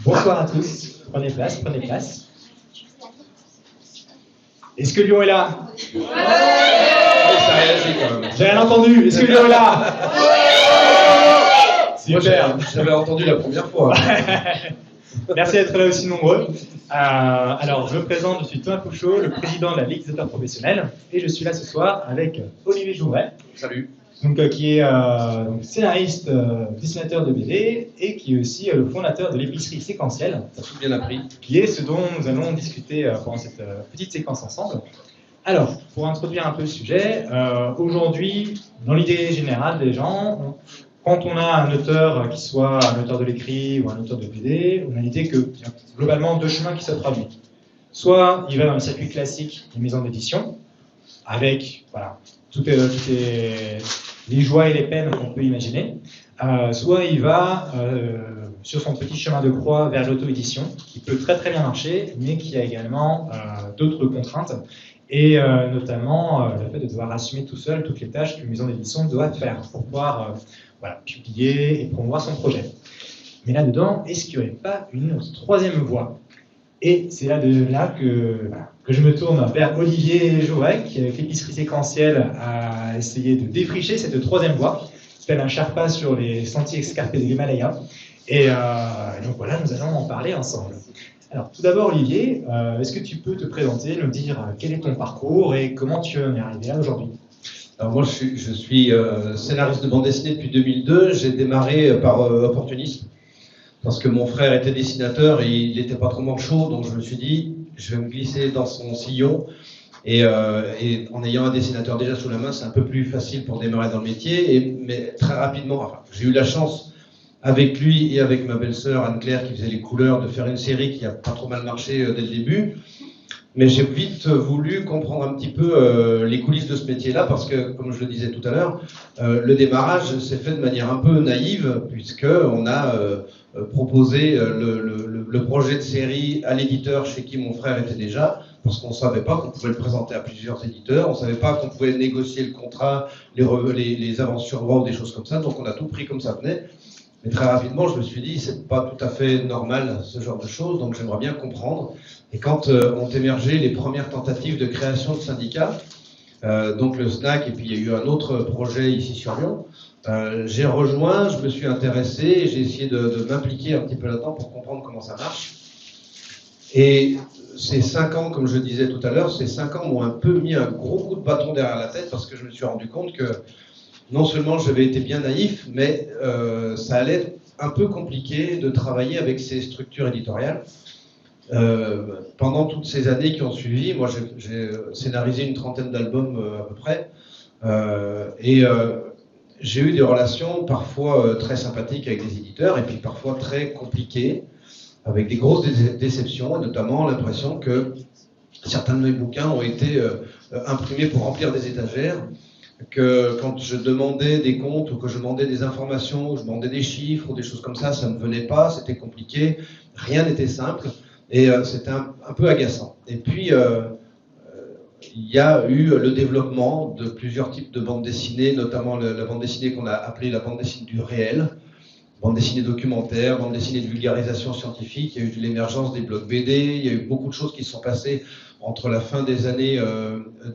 Bonsoir à tous. Prenez place, prenez place. Est-ce que Lyon est là? Ouais. Ça réagit quand même. J'ai rien entendu. Est-ce que Lyon est là? Super. J'avais entendu la première fois. Merci d'être là aussi nombreux. Alors, je me présente, je suis Thomas Pouchot, le président de la Ligue des auteurs professionnels, et je suis là ce soir avec Olivier Jouvet. Salut. Donc, qui est scénariste, dessinateur de BD, et qui est aussi le fondateur de l'épicerie séquentielle. T'as tout bien appris. Qui est ce dont nous allons discuter pendant cette petite séquence ensemble. Alors, pour introduire un peu le sujet, aujourd'hui, dans l'idée générale des gens, quand on a un auteur qui soit un auteur de l'écrit ou un auteur de BD, on a l'idée qu'il y a globalement deux chemins qui s'offrent à lui. Soit il va dans le circuit classique des maisons d'édition, avec voilà, toutes les joies et les peines qu'on peut imaginer, soit il va sur son petit chemin de croix vers l'auto-édition, qui peut très très bien marcher, mais qui a également d'autres contraintes, et notamment le fait de devoir assumer tout seul toutes les tâches qu'une maison d'édition doit faire pour pouvoir publier et promouvoir son projet. Mais là-dedans, est-ce qu'il n'y aurait pas une troisième voie? Et c'est là que je me tourne vers Olivier Jouvet, qui avec l'épicerie séquentielle a essayé de défricher cette troisième voie, qui s'appelle un Sherpa sur les sentiers escarpés de l'Himalaya. Et donc voilà, nous allons en parler ensemble. Alors tout d'abord Olivier, est-ce que tu peux te présenter, nous dire quel est ton parcours et comment tu en es arrivé là aujourd'hui? Alors moi je suis scénariste de bande dessinée depuis 2002, j'ai démarré par opportunisme, parce que mon frère était dessinateur et il n'était pas trop manchot, donc je me suis dit, je vais me glisser dans son sillon, et en ayant un dessinateur déjà sous la main, c'est un peu plus facile pour démarrer dans le métier, mais très rapidement, j'ai eu la chance avec lui et avec ma belle-sœur Anne-Claire qui faisait les couleurs de faire une série qui a pas trop mal marché dès le début. Mais j'ai vite voulu comprendre un petit peu les coulisses de ce métier-là parce que, comme je le disais tout à l'heure, le démarrage s'est fait de manière un peu naïve puisqu'on a proposé le projet de série à l'éditeur chez qui mon frère était déjà, parce qu'on ne savait pas qu'on pouvait le présenter à plusieurs éditeurs, on ne savait pas qu'on pouvait négocier le contrat, les avances sur droit ou des choses comme ça, donc on a tout pris comme ça venait. Mais très rapidement, je me suis dit, c'est pas tout à fait normal ce genre de choses, donc j'aimerais bien comprendre. Et quand ont émergé les premières tentatives de création de syndicats, donc le SNAC, et puis il y a eu un autre projet ici sur Lyon, j'ai rejoint, je me suis intéressé, et j'ai essayé de m'impliquer un petit peu là-dedans pour comprendre comment ça marche. Et ces 5 ans, comme je le disais tout à l'heure, ces 5 ans m'ont un peu mis un gros coup de bâton derrière la tête parce que je me suis rendu compte que non seulement j'avais été bien naïf, mais ça allait être un peu compliqué de travailler avec ces structures éditoriales. Pendant toutes ces années qui ont suivi, moi j'ai scénarisé une trentaine d'albums à peu près, et j'ai eu des relations parfois très sympathiques avec des éditeurs, et puis parfois très compliquées, avec des grosses déceptions, et notamment l'impression que certains de mes bouquins ont été imprimés pour remplir des étagères, que quand je demandais des comptes ou que je demandais des informations, ou je demandais des chiffres ou des choses comme ça ne venait pas, c'était compliqué, rien n'était simple et c'était un peu agaçant. Et puis il y a eu le développement de plusieurs types de bandes dessinées, notamment la bande dessinée qu'on a appelée la bande dessinée du réel, bande dessinée documentaire, bande dessinée de vulgarisation scientifique. Il y a eu l'émergence des blogs BD, il y a eu beaucoup de choses qui se sont passées entre la fin des années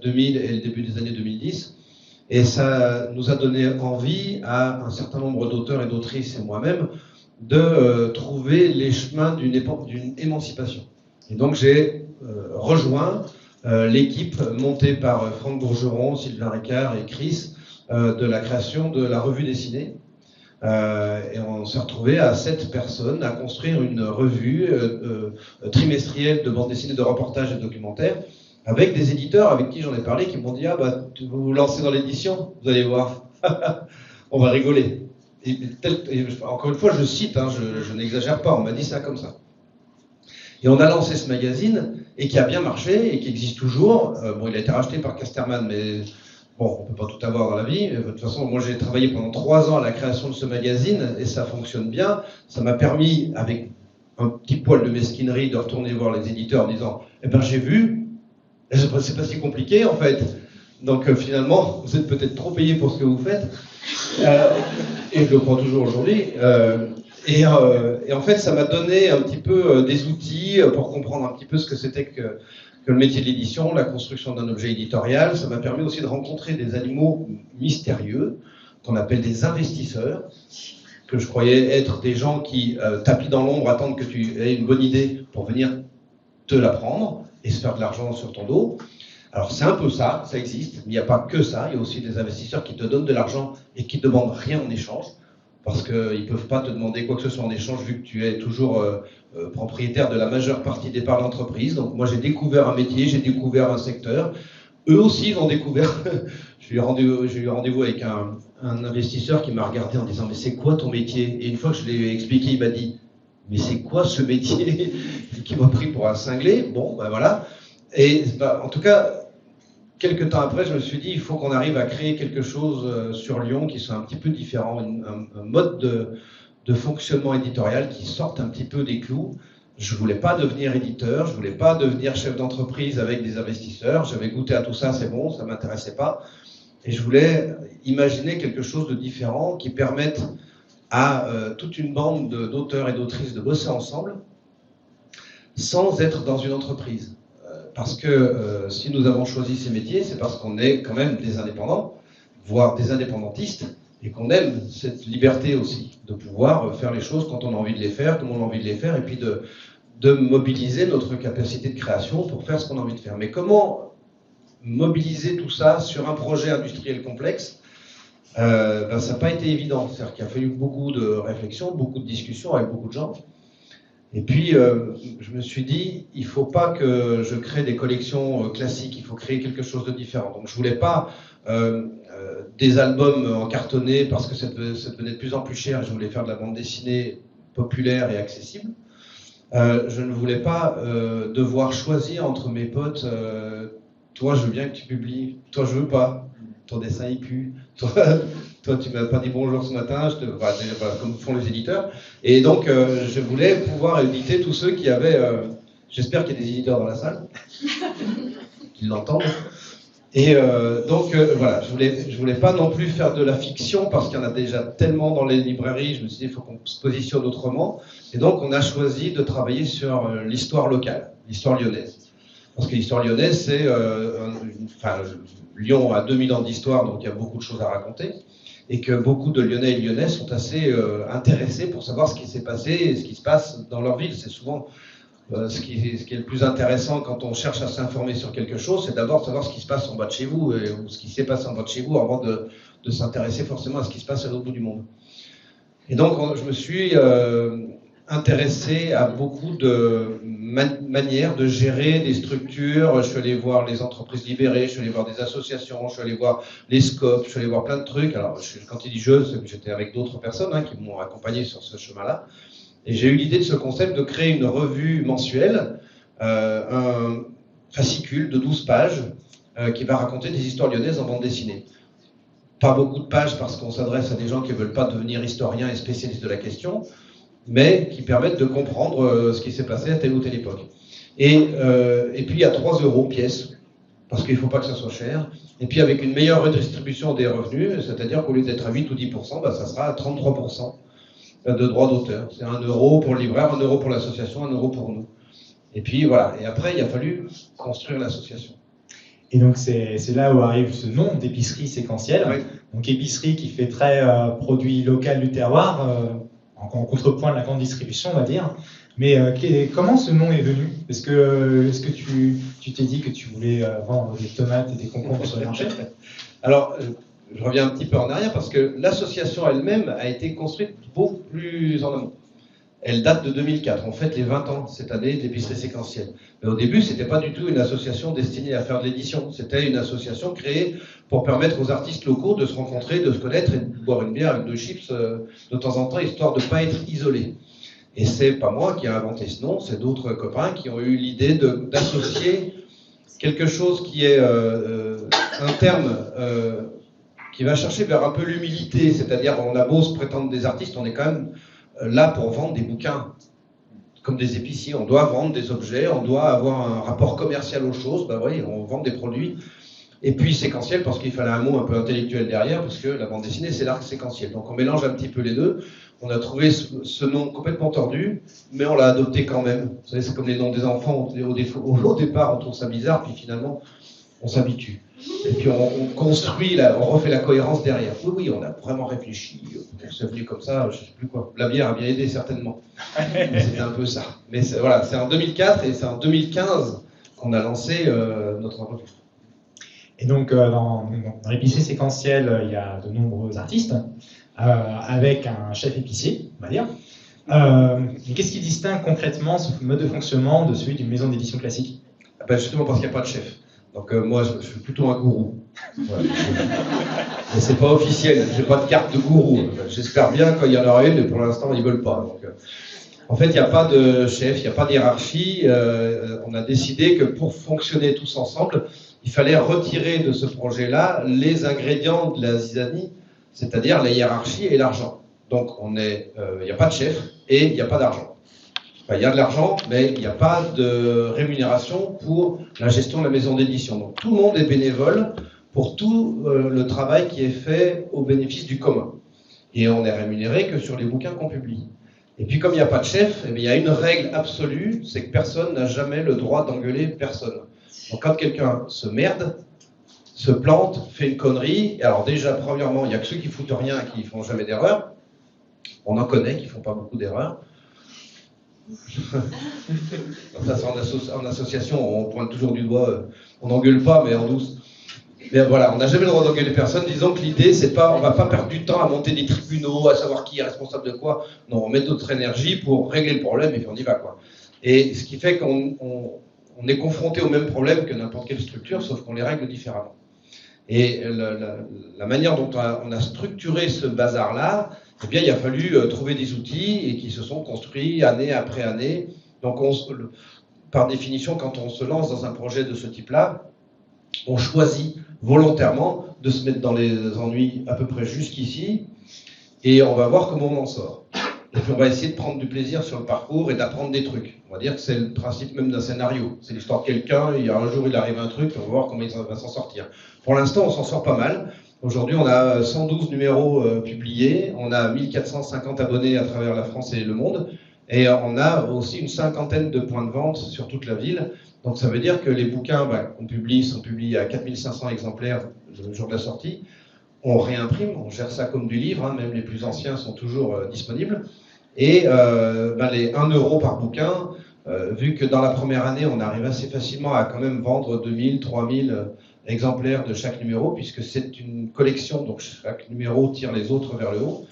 2000 et le début des années 2010. Et ça nous a donné envie à un certain nombre d'auteurs et d'autrices et moi-même de trouver les chemins d'une émancipation. Et donc j'ai rejoint l'équipe montée par Franck Bourgeron, Sylvain Ricard et Chris de la création de la revue dessinée. Et on s'est retrouvé à 7 personnes à construire une revue trimestrielle de bande dessinée, de reportages et de documentaires, avec des éditeurs avec qui j'en ai parlé, qui m'ont dit « Ah bah, vous vous lancez dans l'édition, vous allez voir, on va rigoler ». Et encore une fois, je cite, hein, je n'exagère pas, on m'a dit ça comme ça. Et on a lancé ce magazine, et qui a bien marché, et qui existe toujours. Bon, il a été racheté par Casterman, mais bon, on ne peut pas tout avoir dans la vie. De toute façon, moi j'ai travaillé pendant 3 ans à la création de ce magazine, et ça fonctionne bien. Ça m'a permis, avec un petit poil de mesquinerie, de retourner voir les éditeurs en disant « Eh ben j'ai vu, c'est pas si compliqué en fait. Donc finalement, vous êtes peut-être trop payé pour ce que vous faites. » Et je le crois toujours aujourd'hui. Et en fait, ça m'a donné un petit peu des outils pour comprendre un petit peu ce que c'était que le métier de l'édition, la construction d'un objet éditorial. Ça m'a permis aussi de rencontrer des animaux mystérieux, qu'on appelle des investisseurs, que je croyais être des gens qui tapis dans l'ombre, attendent que tu aies une bonne idée pour venir te la prendre et se faire de l'argent sur ton dos. Alors c'est un peu ça, ça existe, mais il n'y a pas que ça, il y a aussi des investisseurs qui te donnent de l'argent et qui ne demandent rien en échange, parce qu'ils ne peuvent pas te demander quoi que ce soit en échange, vu que tu es toujours propriétaire de la majeure partie des parts d'entreprise. Donc moi j'ai découvert un métier, j'ai découvert un secteur, eux aussi l'ont découvert. J'ai eu rendez-vous avec un investisseur qui m'a regardé en disant « mais c'est quoi ton métier ?» Et une fois que je l'ai expliqué, il m'a dit « mais c'est quoi ce métier ?» qui m'a pris pour un cinglé. Bon, ben voilà. Et en tout cas, quelques temps après, je me suis dit, il faut qu'on arrive à créer quelque chose sur Lyon qui soit un petit peu différent, un mode de fonctionnement éditorial qui sorte un petit peu des clous. Je ne voulais pas devenir éditeur, je ne voulais pas devenir chef d'entreprise avec des investisseurs. J'avais goûté à tout ça, c'est bon, ça ne m'intéressait pas. Et je voulais imaginer quelque chose de différent qui permette à toute une bande d'auteurs et d'autrices de bosser ensemble sans être dans une entreprise. Parce que si nous avons choisi ces métiers, c'est parce qu'on est quand même des indépendants, voire des indépendantistes, et qu'on aime cette liberté aussi, de pouvoir faire les choses quand on a envie de les faire, comme on a envie de les faire, et puis de mobiliser notre capacité de création pour faire ce qu'on a envie de faire. Mais comment mobiliser tout ça sur un projet industriel complexe? Ça n'a pas été évident. C'est-à-dire qu'il a fallu beaucoup de réflexion, beaucoup de discussions avec beaucoup de gens. Et puis, je me suis dit, il ne faut pas que je crée des collections classiques, il faut créer quelque chose de différent. Donc, je ne voulais pas des albums en cartonné parce que ça devenait de plus en plus cher et je voulais faire de la bande dessinée populaire et accessible. Je ne voulais pas devoir choisir entre mes potes, toi, je veux bien que tu publies, toi, je veux pas, ton dessin, il pue, toi, tu m'as pas dit bonjour ce matin, comme font les éditeurs. Et donc, je voulais pouvoir éditer tous ceux qui avaient... J'espère qu'il y a des éditeurs dans la salle, qui l'entendent. Et voilà, je voulais pas non plus faire de la fiction, parce qu'il y en a déjà tellement dans les librairies. Je me suis dit, il faut qu'on se positionne autrement. Et donc, on a choisi de travailler sur l'histoire locale, l'histoire lyonnaise. Parce que l'histoire lyonnaise, c'est... Lyon a 2000 ans d'histoire, donc il y a beaucoup de choses à raconter. Et que beaucoup de Lyonnais et Lyonnaises sont assez intéressés pour savoir ce qui s'est passé et ce qui se passe dans leur ville. C'est souvent ce qui est le plus intéressant quand on cherche à s'informer sur quelque chose, c'est d'abord savoir ce qui se passe en bas de chez vous, ou ce qui s'est passé en bas de chez vous, avant de s'intéresser forcément à ce qui se passe à l'autre bout du monde. Et donc, je me suis intéressé à beaucoup de manières de gérer des structures. Je suis allé voir les entreprises libérées, je suis allé voir des associations, je suis allé voir les scopes, je suis allé voir plein de trucs. Alors, quand il dit je, j'étais avec d'autres personnes qui m'ont accompagné sur ce chemin-là. Et j'ai eu l'idée de ce concept de créer une revue mensuelle, un fascicule de 12 pages qui va raconter des histoires lyonnaises en bande dessinée. Pas beaucoup de pages parce qu'on s'adresse à des gens qui ne veulent pas devenir historiens et spécialistes de la question, mais qui permettent de comprendre ce qui s'est passé à telle ou telle époque. Et puis il y a 3 € pièce, parce qu'il ne faut pas que ça soit cher. Et puis avec une meilleure redistribution des revenus, c'est-à-dire qu'au lieu d'être à 8 ou 10%, ça sera à 33% de droits d'auteur. C'est 1 € pour le libraire, 1 € pour l'association, 1 € pour nous. Et puis voilà. Et après, il a fallu construire l'association. Et donc c'est là où arrive ce nom d'épicerie séquentielle. Oui. Donc épicerie qui fait très produit local du terroir, en contrepoint de la grande distribution, on va dire. Mais comment ce nom est venu? Est-ce que tu t'es dit que tu voulais vendre des tomates et des concombres sur le marché? Alors, je reviens un petit peu en arrière parce que l'association elle-même a été construite beaucoup plus en amont. Elle date de 2004. On fête les 20 ans cette année de l'épicerie séquentielle. Mais au début, c'était pas du tout une association destinée à faire de l'édition. C'était une association créée pour permettre aux artistes locaux de se rencontrer, de se connaître et de boire une bière avec 2 chips de temps en temps, histoire de pas être isolés. Et c'est pas moi qui ai inventé ce nom, c'est d'autres copains qui ont eu l'idée d'associer quelque chose qui est un terme qui va chercher vers un peu l'humilité, c'est-à-dire on a beau se prétendre des artistes, on est quand même là pour vendre des bouquins, comme des épiciers. On doit vendre des objets, on doit avoir un rapport commercial aux choses. Oui, on vend des produits. Et puis séquentiel parce qu'il fallait un mot un peu intellectuel derrière, parce que la bande dessinée c'est l'art séquentiel. Donc on mélange un petit peu les deux. On a trouvé ce nom complètement tordu, mais on l'a adopté quand même. Vous savez, c'est comme les noms des enfants. Au départ, on trouve ça bizarre, puis finalement, on s'habitue. Et puis on construit, on refait la cohérence derrière. Oui, oui, on a vraiment réfléchi. C'est venu comme ça, je ne sais plus quoi. La bière a bien aidé certainement. C'était un peu ça. Mais voilà, c'est en 2004 et c'est en 2015 qu'on a lancé notre revue. Et donc, dans l'épicier séquentiel, il y a de nombreux artistes, avec un chef épicier, on va dire. Qu'est-ce qui distingue concrètement ce mode de fonctionnement de celui d'une maison d'édition classique? Ben justement parce qu'il n'y a pas de chef. Donc moi, je suis plutôt un gourou. Voilà. Mais c'est pas officiel, j'ai pas de carte de gourou. J'espère bien qu'il y en aura une, mais pour l'instant, ils veulent pas. Donc, en fait, il n'y a pas de chef, il n'y a pas de hiérarchie. On a décidé que pour fonctionner tous ensemble, il fallait retirer de ce projet-là les ingrédients de la zizanie, c'est-à-dire la hiérarchie et l'argent. Donc, il n'y a pas de chef et il n'y a pas d'argent. Enfin, il y a de l'argent, mais il n'y a pas de rémunération pour la gestion de la maison d'édition. Donc, tout le monde est bénévole pour tout le travail qui est fait au bénéfice du commun. Et on n'est rémunéré que sur les bouquins qu'on publie. Et puis, comme il n'y a pas de chef, il y a une règle absolue, c'est que personne n'a jamais le droit d'engueuler personne. Donc quand quelqu'un se merde, se plante, fait une connerie, alors déjà, premièrement, il n'y a que ceux qui foutent rien et qui ne font jamais d'erreur. On en connaît qui ne font pas beaucoup d'erreurs. Ça, c'est en association, on pointe toujours du doigt, on n'engueule pas, mais en douce. Mais voilà, on n'a jamais le droit d'engueuler personne. Disons que l'idée, c'est pas, on ne va pas perdre du temps à monter des tribunaux, à savoir qui est responsable de quoi. Non, on met notre énergie pour régler le problème et puis on y va, quoi. Et ce qui fait qu'on est confronté au même problème que n'importe quelle structure, sauf qu'on les règle différemment. Et la manière dont on a structuré ce bazar-là, eh bien, il a fallu trouver des outils et qui se sont construits année après année. Donc, par définition, quand on se lance dans un projet de ce type-là, on choisit volontairement de se mettre dans les ennuis à peu près jusqu'ici, et on va voir comment on en sort. Et puis on va essayer de prendre du plaisir sur le parcours et d'apprendre des trucs. On va dire que c'est le principe même d'un scénario. C'est l'histoire de quelqu'un, il y a un jour il arrive un truc, on va voir comment il va s'en sortir. Pour l'instant, on s'en sort pas mal. Aujourd'hui, on a 112 numéros publiés, on a 1450 abonnés à travers la France et le monde, et on a aussi une cinquantaine de points de vente sur toute la ville. Donc ça veut dire que les bouquins qu'on publie sont publiés à 4500 exemplaires le jour de la sortie. On réimprime, on gère ça comme du livre, même les plus anciens sont toujours disponibles. Et les 1 euro par bouquin, vu que dans la première année, on arrive assez facilement à quand même vendre 2000, 3000 exemplaires de chaque numéro, puisque c'est une collection, donc chaque numéro tire les autres vers le haut,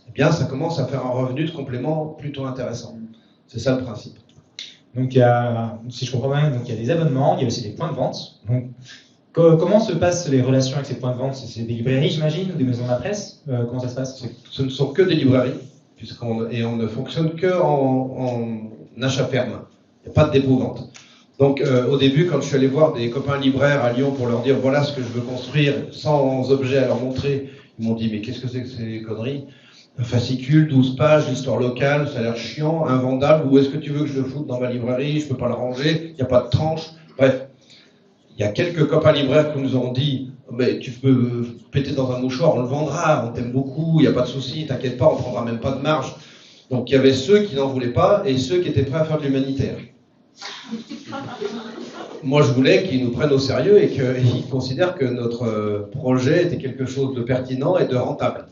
eh bien ça commence à faire un revenu de complément plutôt intéressant. C'est ça le principe. Donc, si je comprends bien, donc, il y a des abonnements, il y a aussi des points de vente. Donc, comment se passent les relations avec ces points de vente? C'est des librairies, j'imagine, ou des maisons de la presse? Comment ça se passe? Ce ne sont que des librairies, et on ne fonctionne qu'en achat ferme. Il n'y a pas de dépôt-vente. Donc, au début, quand je suis allé voir des copains libraires à Lyon pour leur dire voilà ce que je veux construire, sans objet à leur montrer, ils m'ont dit mais qu'est-ce que c'est que ces conneries? Un fascicule, 12 pages, l'histoire locale, ça a l'air chiant, invendable, où est-ce que tu veux que je le foute dans ma librairie? Je peux pas le ranger, il n'y a pas de tranche. Bref, il y a quelques copains libraires qui nous ont dit mais tu peux péter dans un mouchoir, on le vendra, on t'aime beaucoup, il n'y a pas de souci, t'inquiète pas, on prendra même pas de marge. Donc il y avait ceux qui n'en voulaient pas et ceux qui étaient prêts à faire de l'humanitaire. Moi je voulais qu'ils nous prennent au sérieux et qu'ils considèrent que notre projet était quelque chose de pertinent et de rentable.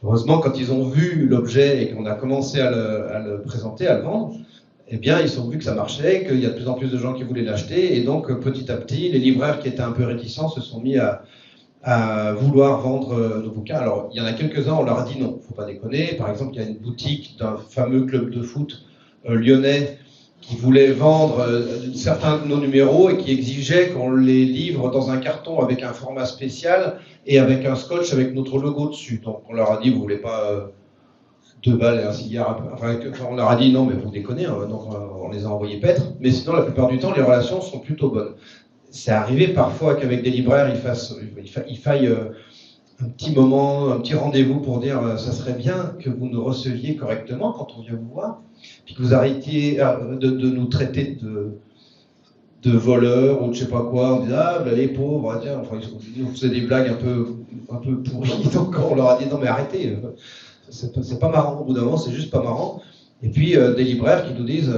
Heureusement, quand ils ont vu l'objet et qu'on a commencé à le présenter, à le vendre, eh bien, ils ont vu que ça marchait, qu'il y a de plus en plus de gens qui voulaient l'acheter, et donc, petit à petit, les libraires qui étaient un peu réticents se sont mis à vouloir vendre nos bouquins. Alors, il y en a quelques-uns, on leur a dit non, faut pas déconner. Par exemple, il y a une boutique d'un fameux club de foot lyonnais qui voulait vendre certains de nos numéros et qui exigeait qu'on les livre dans un carton avec un format spécial et avec un scotch avec notre logo dessus. Donc on leur a dit, vous voulez pas 2 balles et un cigare? Enfin, on leur a dit, non mais vous déconnez, donc on les a envoyés paître. Mais sinon, la plupart du temps, les relations sont plutôt bonnes. C'est arrivé parfois qu'avec des libraires, il faille un petit moment, un petit rendez-vous pour dire ça serait bien que vous nous receviez correctement quand on vient vous voir, puis que vous arrêtiez de nous traiter de voleurs ou de je sais pas quoi. On disait ah ben, les pauvres, tiens, enfin, ils nous faisaient des blagues un peu pourries. Donc on leur a dit non mais arrêtez, c'est pas marrant. Au bout d'un moment, c'est juste pas marrant. Et puis des libraires qui nous disent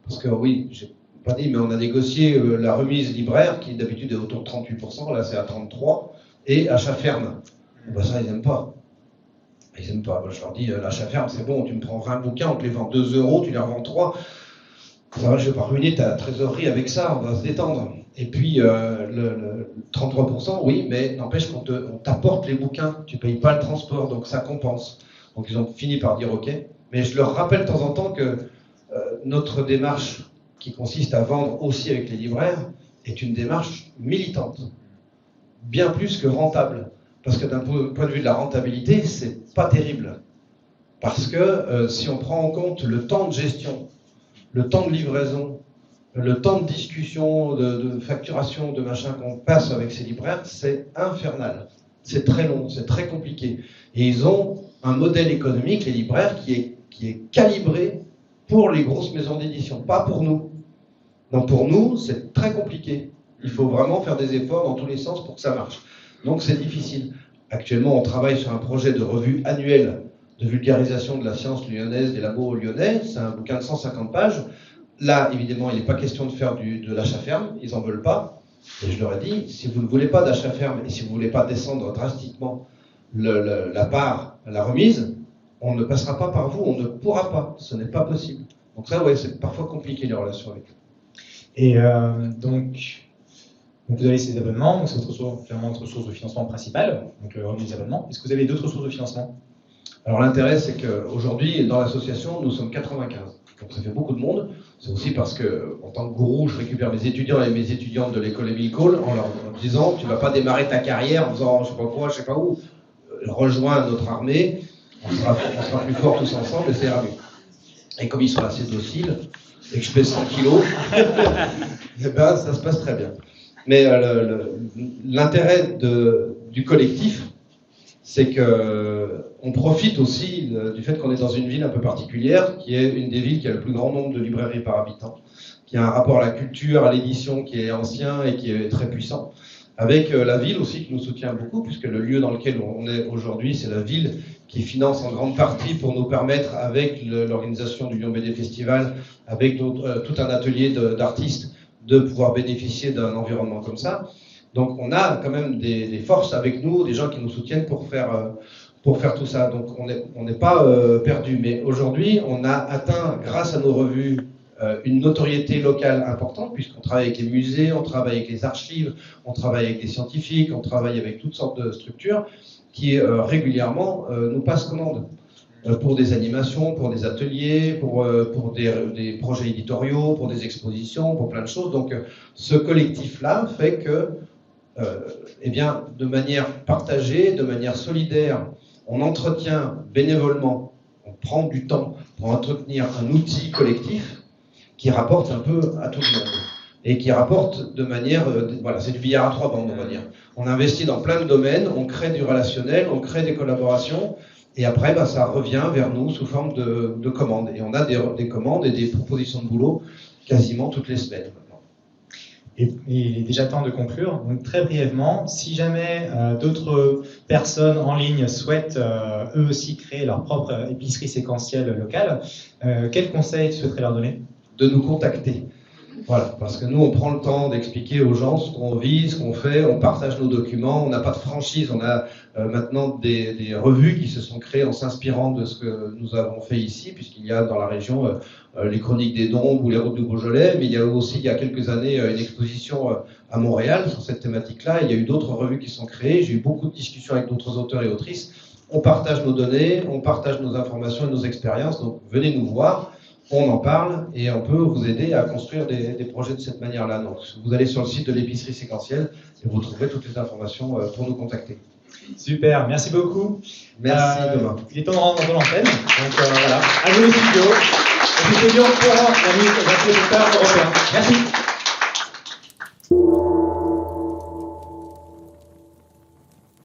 parce que oui, j'ai pas dit, mais on a négocié la remise libraire qui d'habitude est autour de 38%, là c'est à 33%, et achat ferme. Ben, ça ils aiment pas. Ils aiment pas. Je leur dis l'achat ferme c'est bon, tu me prends 20 bouquins, on te les vend 2 €, tu les revends 3. Ça va, je vais pas ruiner ta trésorerie avec ça, on va se détendre. Et puis le 33%, oui, mais n'empêche qu'on t'apporte les bouquins, tu payes pas le transport, donc ça compense. Donc ils ont fini par dire ok. Mais je leur rappelle de temps en temps que notre démarche qui consiste à vendre aussi avec les libraires est une démarche militante, bien plus que rentable. Parce que d'un point de vue de la rentabilité, c'est pas terrible. Parce que si on prend en compte le temps de gestion, le temps de livraison, le temps de discussion, de facturation, de machin qu'on passe avec ces libraires, c'est infernal. C'est très long, c'est très compliqué. Et ils ont un modèle économique, les libraires, qui est calibré pour les grosses maisons d'édition, pas pour nous. Donc pour nous, c'est très compliqué. Il faut vraiment faire des efforts dans tous les sens pour que ça marche. Donc c'est difficile. Actuellement, on travaille sur un projet de revue annuelle de vulgarisation de la science lyonnaise, des labos lyonnais. C'est un bouquin de 150 pages. Là, évidemment, il n'est pas question de faire de l'achat ferme. Ils n'en veulent pas. Et je leur ai dit, si vous ne voulez pas d'achat ferme et si vous ne voulez pas descendre drastiquement la part, la remise, on ne passera pas par vous, on ne pourra pas. Ce n'est pas possible. Donc ça, ouais, c'est parfois compliqué les relations avec eux. Et donc vous avez ces abonnements, donc c'est clairement votre source de financement principale, donc le revenu des abonnements. Est-ce que vous avez d'autres sources de financement? Alors l'intérêt, c'est qu'aujourd'hui, dans l'association, nous sommes 95. Donc ça fait beaucoup de monde. C'est aussi parce que, en tant que gourou, je récupère mes étudiants et mes étudiantes de l'école Émile Cole en leur disant tu ne vas pas démarrer ta carrière en faisant je sais pas quoi, je sais pas où. Rejoins notre armée, on sera plus forts tous ensemble et ça ira mieux. Et comme ils sont assez dociles et que je pèse 100 kilos, eh ben, ça se passe très bien. Mais l'intérêt du collectif, c'est qu'on profite aussi du fait qu'on est dans une ville un peu particulière, qui est une des villes qui a le plus grand nombre de librairies par habitant, qui a un rapport à la culture, à l'édition qui est ancien et qui est très puissant, avec la ville aussi qui nous soutient beaucoup, puisque le lieu dans lequel on est aujourd'hui, c'est la ville qui finance en grande partie pour nous permettre, avec l'organisation du Lyon BD Festival, avec tout un atelier d'artistes, de pouvoir bénéficier d'un environnement comme ça. Donc on a quand même des forces avec nous, des gens qui nous soutiennent pour faire tout ça. Donc on n'est pas perdu. Mais aujourd'hui, on a atteint, grâce à nos revues, une notoriété locale importante, puisqu'on travaille avec les musées, on travaille avec les archives, on travaille avec les scientifiques, on travaille avec toutes sortes de structures qui régulièrement nous passent commande. Pour des animations, pour des ateliers, pour des projets éditoriaux, pour des expositions, pour plein de choses. Donc ce collectif-là fait que, eh bien, de manière partagée, de manière solidaire, on entretient bénévolement, on prend du temps pour entretenir un outil collectif qui rapporte un peu à tout le monde. Et qui rapporte de manière, voilà, c'est du billard à 3 bandes, on va dire. On investit dans plein de domaines, on crée du relationnel, on crée des collaborations, et après, bah, ça revient vers nous sous forme de commandes. Et on a des commandes et des propositions de boulot quasiment toutes les semaines maintenant. Et il est déjà temps de conclure. Donc très brièvement, si jamais d'autres personnes en ligne souhaitent eux aussi créer leur propre épicerie séquentielle locale, quels conseils tu souhaiterais leur donner? De nous contacter. Voilà, parce que nous, on prend le temps d'expliquer aux gens ce qu'on vit, ce qu'on fait, on partage nos documents, on n'a pas de franchise, on a maintenant des revues qui se sont créées en s'inspirant de ce que nous avons fait ici, puisqu'il y a dans la région les Chroniques des Dombes ou les Routes du Beaujolais, mais il y a aussi, il y a quelques années, une exposition à Montréal sur cette thématique-là. Il y a eu d'autres revues qui sont créées, j'ai eu beaucoup de discussions avec d'autres auteurs et autrices. On partage nos données, on partage nos informations et nos expériences, donc venez nous voir. On en parle et on peut vous aider à construire des projets de cette manière-là. Donc, vous allez sur le site de l'épicerie séquentielle et vous trouverez toutes les informations pour nous contacter. Super, merci beaucoup. Merci Thomas. Il est temps de rendre l'antenne. Donc voilà, à vous les studios. Et puis c'est bien pour la ministre des Affaires européennes. Merci.